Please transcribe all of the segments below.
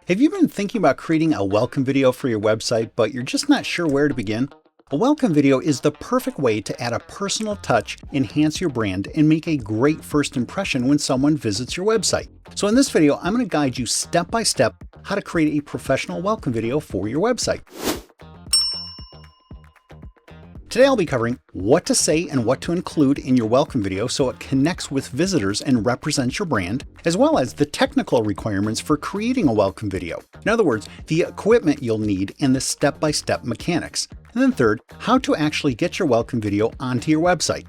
Have you been thinking about creating a welcome video for your website, but you're just not sure where to begin? A welcome video is the perfect way to add a personal touch, enhance your brand, and make a great first impression when someone visits your website. So in this video, I'm going to guide you step by step how to create a professional welcome video for your website. Today I'll be covering what to say and what to include in your welcome video so it connects with visitors and represents your brand, as well as the technical requirements for creating a welcome video. In other words, the equipment you'll need and the step-by-step mechanics. And then third, how to actually get your welcome video onto your website.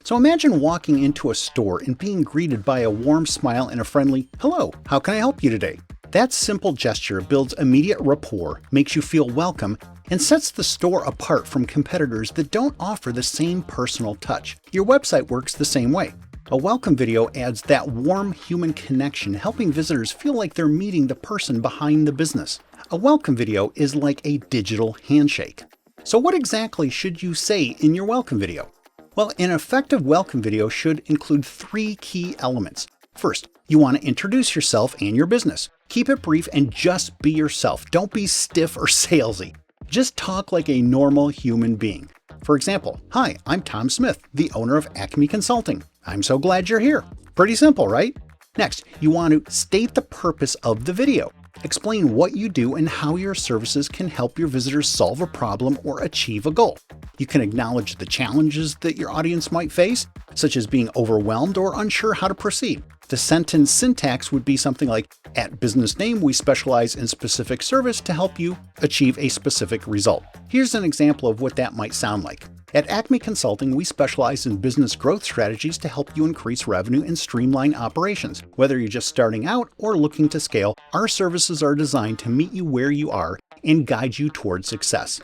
So imagine walking into a store and being greeted by a warm smile and a friendly, "Hello, how can I help you today?" That simple gesture builds immediate rapport, makes you feel welcome, and sets the store apart from competitors that don't offer the same personal touch. Your website works the same way. A welcome video adds that warm human connection, helping visitors feel like they're meeting the person behind the business. A welcome video is like a digital handshake. So what exactly should you say in your welcome video? Well, an effective welcome video should include three key elements. First, you want to introduce yourself and your business. Keep it brief and just be yourself. Don't be stiff or salesy. Just talk like a normal human being. For example, "Hi, I'm Tom Smith, the owner of Acme Consulting. I'm so glad you're here." Pretty simple, right? Next, you want to state the purpose of the video. Explain what you do and how your services can help your visitors solve a problem or achieve a goal. You can acknowledge the challenges that your audience might face, such as being overwhelmed or unsure how to proceed. The sentence syntax would be something like, "At Business Name, we specialize in specific service to help you achieve a specific result." Here's an example of what that might sound like. "At Acme Consulting, we specialize in business growth strategies to help you increase revenue and streamline operations. Whether you're just starting out or looking to scale, our services are designed to meet you where you are and guide you towards success."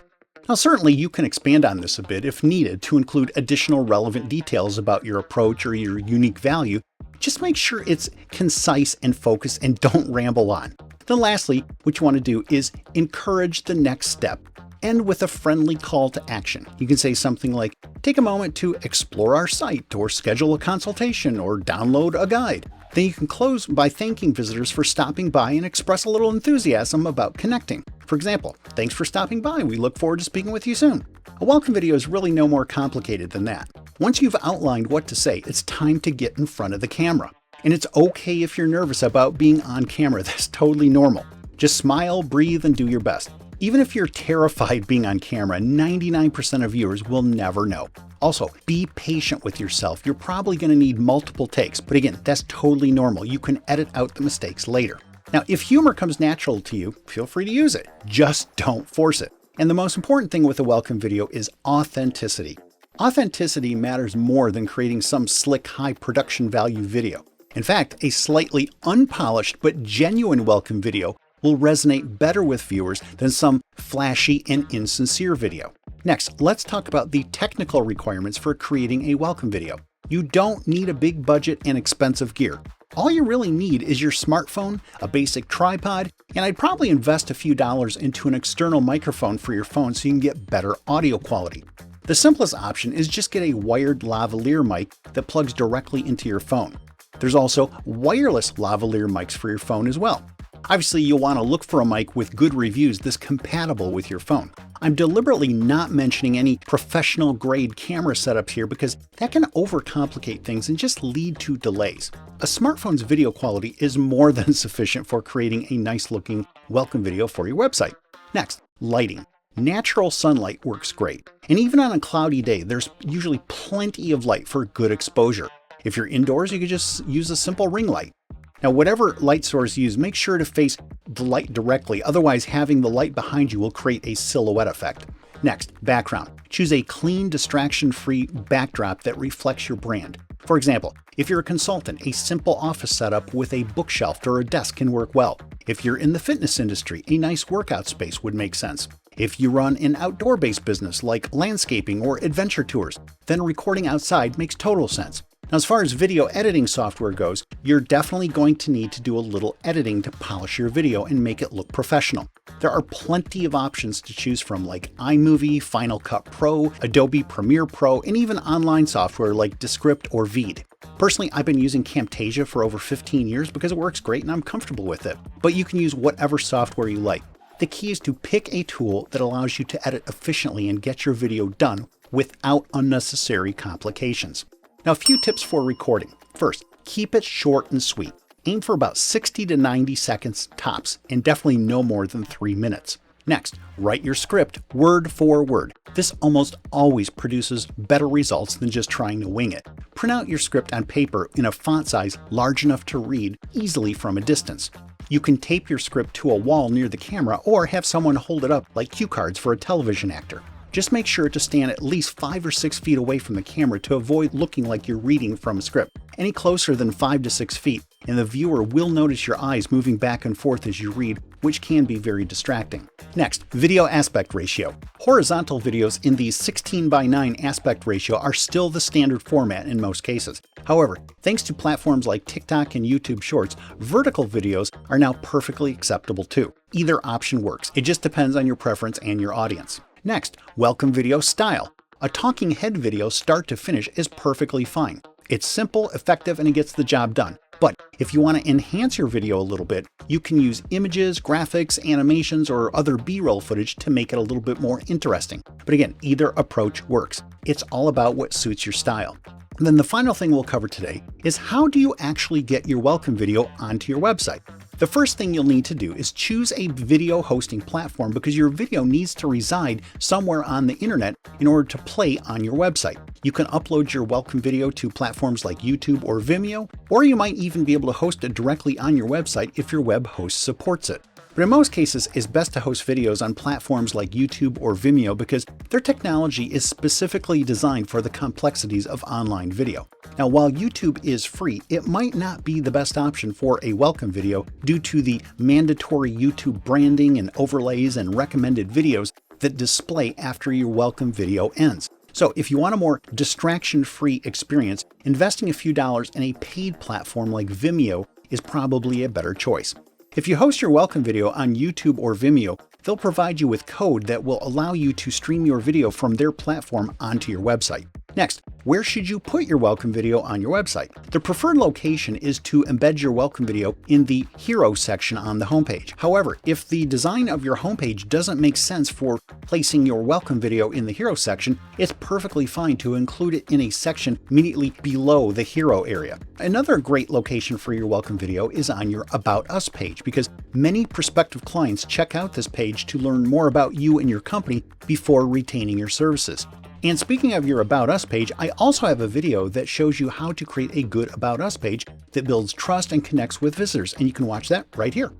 Now, certainly you can expand on this a bit if needed to include additional relevant details about your approach or your unique value. Just make sure it's concise and focused and don't ramble on. Then lastly, what you want to do is encourage the next step. End with a friendly call to action. You can say something like, "Take a moment to explore our site or schedule a consultation or download a guide." Then you can close by thanking visitors for stopping by and express a little enthusiasm about connecting. For example, "Thanks for stopping by. We look forward to speaking with you soon." A welcome video is really no more complicated than that. Once you've outlined what to say, it's time to get in front of the camera. And it's okay if you're nervous about being on camera. That's totally normal. Just smile, breathe, and do your best. Even if you're terrified being on camera, 99% of viewers will never know. Also, be patient with yourself. You're probably going to need multiple takes, but again, that's totally normal. You can edit out the mistakes later. Now, if humor comes natural to you, feel free to use it. Just don't force it. And the most important thing with a welcome video is authenticity. Authenticity matters more than creating some slick, high production value video. In fact, a slightly unpolished but genuine welcome video will resonate better with viewers than some flashy and insincere video. Next, let's talk about the technical requirements for creating a welcome video. You don't need a big budget and expensive gear. All you really need is your smartphone, a basic tripod, and I'd probably invest a few dollars into an external microphone for your phone so you can get better audio quality. The simplest option is just get a wired lavalier mic that plugs directly into your phone. There's also wireless lavalier mics for your phone as well. Obviously, you'll want to look for a mic with good reviews that's compatible with your phone. I'm deliberately not mentioning any professional grade camera setups here because that can overcomplicate things and just lead to delays. A smartphone's video quality is more than sufficient for creating a nice looking welcome video for your website. Next, lighting. Natural sunlight works great. And even on a cloudy day, there's usually plenty of light for good exposure. If you're indoors, you could just use a simple ring light. Now, whatever light source you use, make sure to face the light directly, otherwise having the light behind you will create a silhouette effect. Next, background. Choose a clean, distraction-free backdrop that reflects your brand. For example, if you're a consultant, a simple office setup with a bookshelf or a desk can work well. If you're in the fitness industry, a nice workout space would make sense. If you run an outdoor-based business like landscaping or adventure tours, then recording outside makes total sense. Now, as far as video editing software goes, you're definitely going to need to do a little editing to polish your video and make it look professional. There are plenty of options to choose from like iMovie, Final Cut Pro, Adobe Premiere Pro, and even online software like Descript or Veed. Personally, I've been using Camtasia for over 15 years because it works great and I'm comfortable with it. But you can use whatever software you like. The key is to pick a tool that allows you to edit efficiently and get your video done without unnecessary complications. Now, a few tips for recording. First, keep it short and sweet. Aim for about 60 to 90 seconds tops, and definitely no more than 3 minutes. Next, write your script word for word. This almost always produces better results than just trying to wing it. Print out your script on paper in a font size large enough to read easily from a distance. You can tape your script to a wall near the camera or have someone hold it up like cue cards for a television actor. Just make sure to stand at least 5 or 6 feet away from the camera to avoid looking like you're reading from a script. Any closer than 5 to 6 feet, and the viewer will notice your eyes moving back and forth as you read, which can be very distracting. Next, video aspect ratio. Horizontal videos in the 16:9 aspect ratio are still the standard format in most cases. However, thanks to platforms like TikTok and YouTube Shorts, vertical videos are now perfectly acceptable too. Either option works. It just depends on your preference and your audience. Next, welcome video style. A talking head video start to finish is perfectly fine. It's simple, effective, and it gets the job done. But if you want to enhance your video a little bit, you can use images, graphics, animations, or other B-roll footage to make it a little bit more interesting. But again, either approach works. It's all about what suits your style. And then the final thing we'll cover today is how do you actually get your welcome video onto your website? The first thing you'll need to do is choose a video hosting platform because your video needs to reside somewhere on the internet in order to play on your website. You can upload your welcome video to platforms like YouTube or Vimeo, or you might even be able to host it directly on your website if your web host supports it. But in most cases, it's best to host videos on platforms like YouTube or Vimeo because their technology is specifically designed for the complexities of online video. Now, while YouTube is free, it might not be the best option for a welcome video due to the mandatory YouTube branding and overlays and recommended videos that display after your welcome video ends. So if you want a more distraction-free experience, investing a few dollars in a paid platform like Vimeo is probably a better choice. If you host your welcome video on YouTube or Vimeo, they'll provide you with code that will allow you to stream your video from their platform onto your website. Next, where should you put your welcome video on your website? The preferred location is to embed your welcome video in the Hero section on the homepage. However, if the design of your homepage doesn't make sense for placing your welcome video in the Hero section, it's perfectly fine to include it in a section immediately below the Hero area. Another great location for your welcome video is on your About Us page because many prospective clients check out this page to learn more about you and your company before retaining your services. And speaking of your About Us page, I also have a video that shows you how to create a good About Us page that builds trust and connects with visitors, and you can watch that right here.